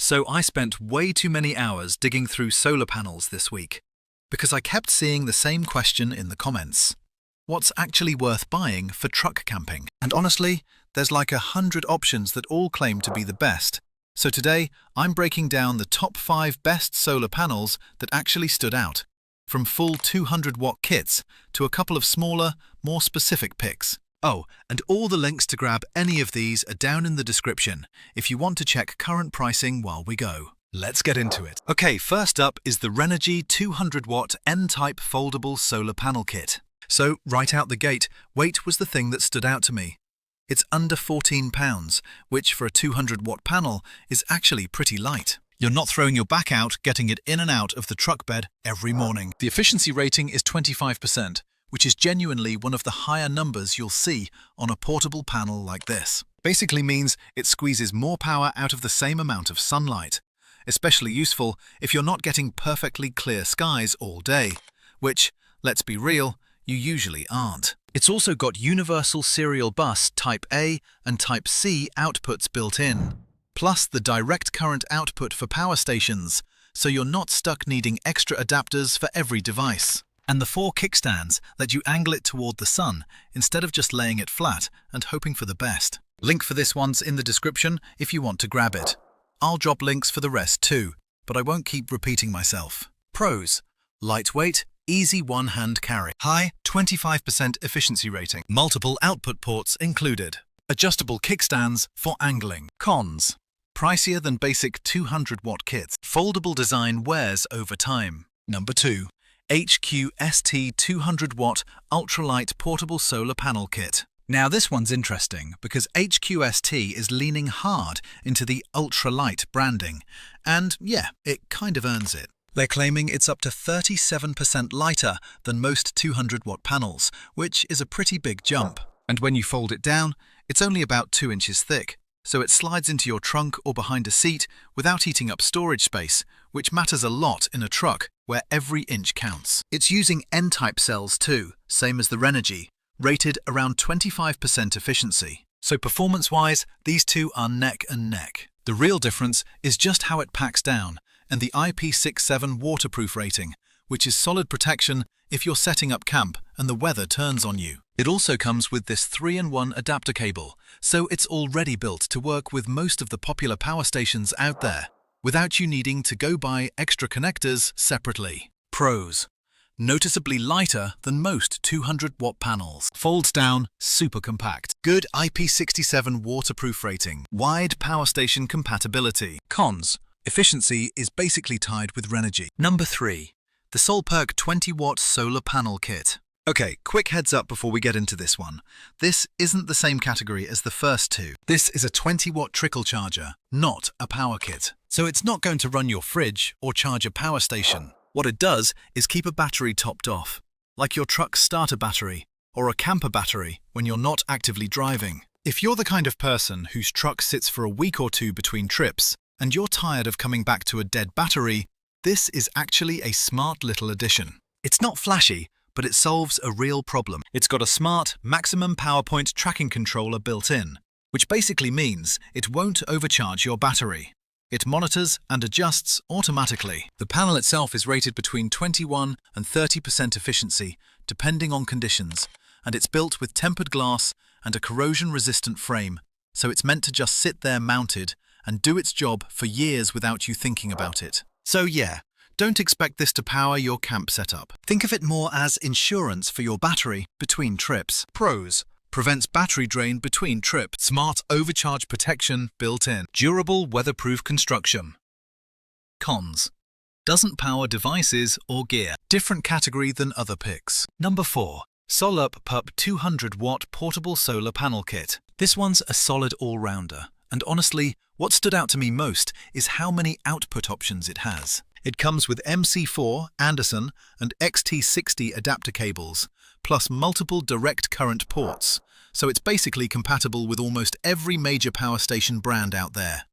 So I spent way too many hours digging through solar panels this week, because I kept seeing the same question in the comments. What's actually worth buying for truck camping? And honestly, there's like 100 options that all claim to be the best. So today, I'm breaking down the top 5 best solar panels that actually stood out, from full 200-watt kits to a couple of smaller, more specific picks. Oh, and all the links to grab any of these are down in the description if you want to check current pricing while we go. Let's get into it. Okay, first up is the Renogy 200-watt N-type foldable solar panel kit. So, right out the gate, weight was the thing that stood out to me. It's under 14 pounds, which for a 200-watt panel is actually pretty light. You're not throwing your back out getting it in and out of the truck bed every morning. The efficiency rating is 25%, which is genuinely one of the higher numbers you'll see on a portable panel like this. Basically means it squeezes more power out of the same amount of sunlight. Especially useful if you're not getting perfectly clear skies all day, which, let's be real, you usually aren't. It's also got universal serial bus Type A and Type C outputs built in, plus the direct current output for power stations, so you're not stuck needing extra adapters for every device. And the 4 kickstands that you angle it toward the sun instead of just laying it flat and hoping for the best. Link for this one's in the description if you want to grab it. I'll drop links for the rest too, but I won't keep repeating myself. Pros: lightweight, easy one-hand carry. High 25% efficiency rating. Multiple output ports included. Adjustable kickstands for angling. Cons: pricier than basic 200-watt kits. Foldable design wears over time. Number 2. HQST 200-watt ultralight portable solar panel kit. Now this one's interesting because HQST is leaning hard into the ultralight branding, and yeah, it kind of earns it. They're claiming it's up to 37% lighter than most 200-watt panels, which is a pretty big jump. And when you fold it down, it's only about 2 inches thick, so it slides into your trunk or behind a seat without eating up storage space, which matters a lot in a truck where every inch counts. It's using N-type cells too, same as the Renogy, rated around 25% efficiency. So performance-wise, these two are neck and neck. The real difference is just how it packs down and the IP67 waterproof rating, which is solid protection if you're setting up camp and the weather turns on you. It also comes with this 3-in-1 adapter cable, so it's already built to work with most of the popular power stations out there, without you needing to go buy extra connectors separately. Pros: noticeably lighter than most 200-watt panels. Folds down, super compact. Good IP67 waterproof rating. Wide power station compatibility. Cons: efficiency is basically tied with Renogy. Number 3. The SOLPERK 20-watt solar panel kit. Okay, quick heads up before we get into this one. This isn't the same category as the first two. This is a 20-watt trickle charger, not a power kit. So it's not going to run your fridge or charge a power station. What it does is keep a battery topped off, like your truck's starter battery or a camper battery when you're not actively driving. If you're the kind of person whose truck sits for a week or two between trips and you're tired of coming back to a dead battery, this is actually a smart little addition. It's not flashy, but it solves a real problem. It's got a smart maximum power point tracking controller built in, which basically means it won't overcharge your battery. It monitors and adjusts automatically. The panel itself is rated between 21 and 30% efficiency, depending on conditions, and it's built with tempered glass and a corrosion-resistant frame, so it's meant to just sit there mounted and do its job for years without you thinking about it. So yeah, don't expect this to power your camp setup. Think of it more as insurance for your battery between trips. Pros: prevents battery drain between trips. Smart overcharge protection built in. Durable weatherproof construction. Cons: doesn't power devices or gear. Different category than other picks. Number 4. SOLUPUP 200-watt portable solar panel kit. This one's a solid all-rounder, and honestly, what stood out to me most is how many output options it has. It comes with MC4, Anderson, and XT60 adapter cables, plus multiple direct current ports, so it's basically compatible with almost every major power station brand out there.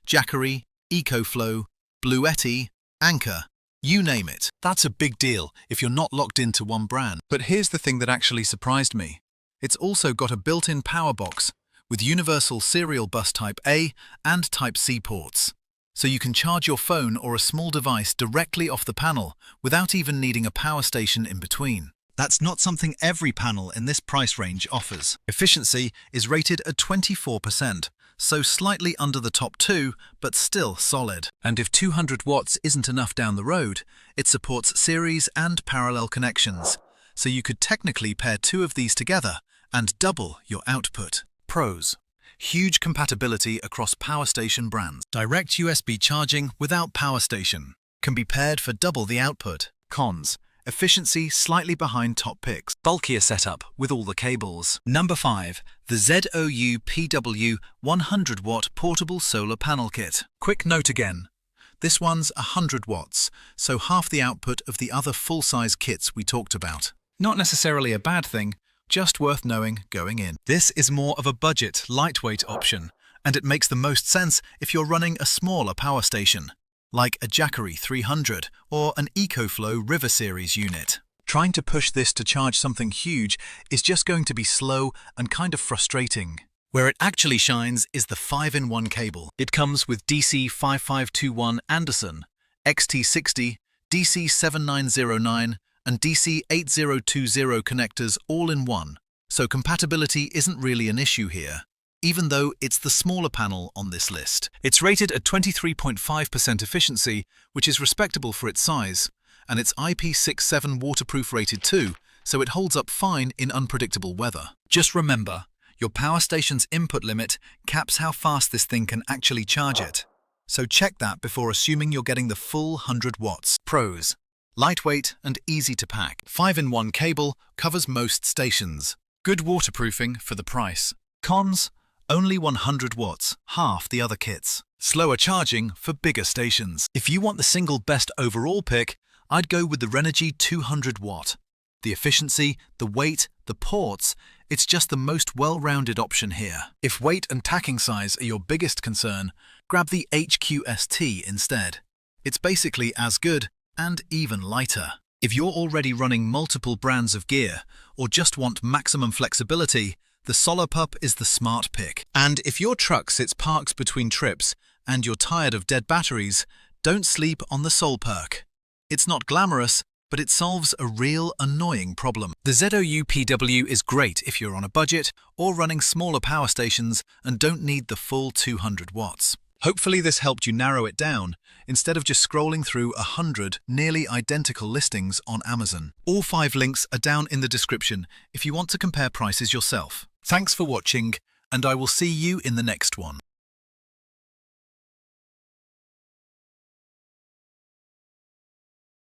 Jackery, EcoFlow, Bluetti, Anchor, you name it. That's a big deal if you're not locked into one brand. But here's the thing that actually surprised me. It's also got a built-in power box with universal serial bus Type A and Type C ports. so you can charge your phone or a small device directly off the panel without even needing a power station in between. That's not something every panel in this price range offers. Efficiency is rated at 24%, so slightly under the top two, but still solid. And if 200 watts isn't enough down the road, it supports series and parallel connections, so you could technically pair two of these together and double your output. Pros: huge compatibility across power station brands. Direct USB charging without power station. Can be paired for double the output. Cons: efficiency slightly behind top picks. Bulkier setup with all the cables. Number 5. The ZOUPW 100-watt portable solar panel kit. Quick note again. This one's 100 watts, so half the output of the other full-size kits we talked about. Not necessarily a bad thing, just worth knowing going in. This is more of a budget, lightweight option, and it makes the most sense if you're running a smaller power station, like a Jackery 300 or an EcoFlow River Series unit. Trying to push this to charge something huge is just going to be slow and kind of frustrating. Where it actually shines is the 5-in-1 cable. It comes with DC 5521 Anderson, XT60, DC 7909, and DC 8020 connectors all in one, so compatibility isn't really an issue here, even though it's the smaller panel on this list. It's rated at 23.5% efficiency, which is respectable for its size, and it's IP67 waterproof rated too, so it holds up fine in unpredictable weather. Just remember, your power station's input limit caps how fast this thing can actually charge it, so check that before assuming you're getting the full 100 watts. Pros: lightweight and easy to pack. 5-in-1 cable covers most stations. Good waterproofing for the price. Cons: only 100 watts, half the other kits. Slower charging for bigger stations. If you want the single best overall pick, I'd go with the Renogy 200 watt. The efficiency, the weight, the ports, it's just the most well-rounded option here. If weight and tacking size are your biggest concern, grab the HQST instead. It's basically as good and even lighter. If you're already running multiple brands of gear or just want maximum flexibility, the SOLUPUP is the smart pick. And if your truck sits parked between trips and you're tired of dead batteries, don't sleep on the SOLPERK. It's not glamorous, but it solves a real annoying problem. The ZOUPW is great if you're on a budget or running smaller power stations and don't need the full 200 watts. Hopefully this helped you narrow it down, instead of just scrolling through 100 nearly identical listings on Amazon. All 5 links are down in the description if you want to compare prices yourself. Thanks for watching, and I will see you in the next one.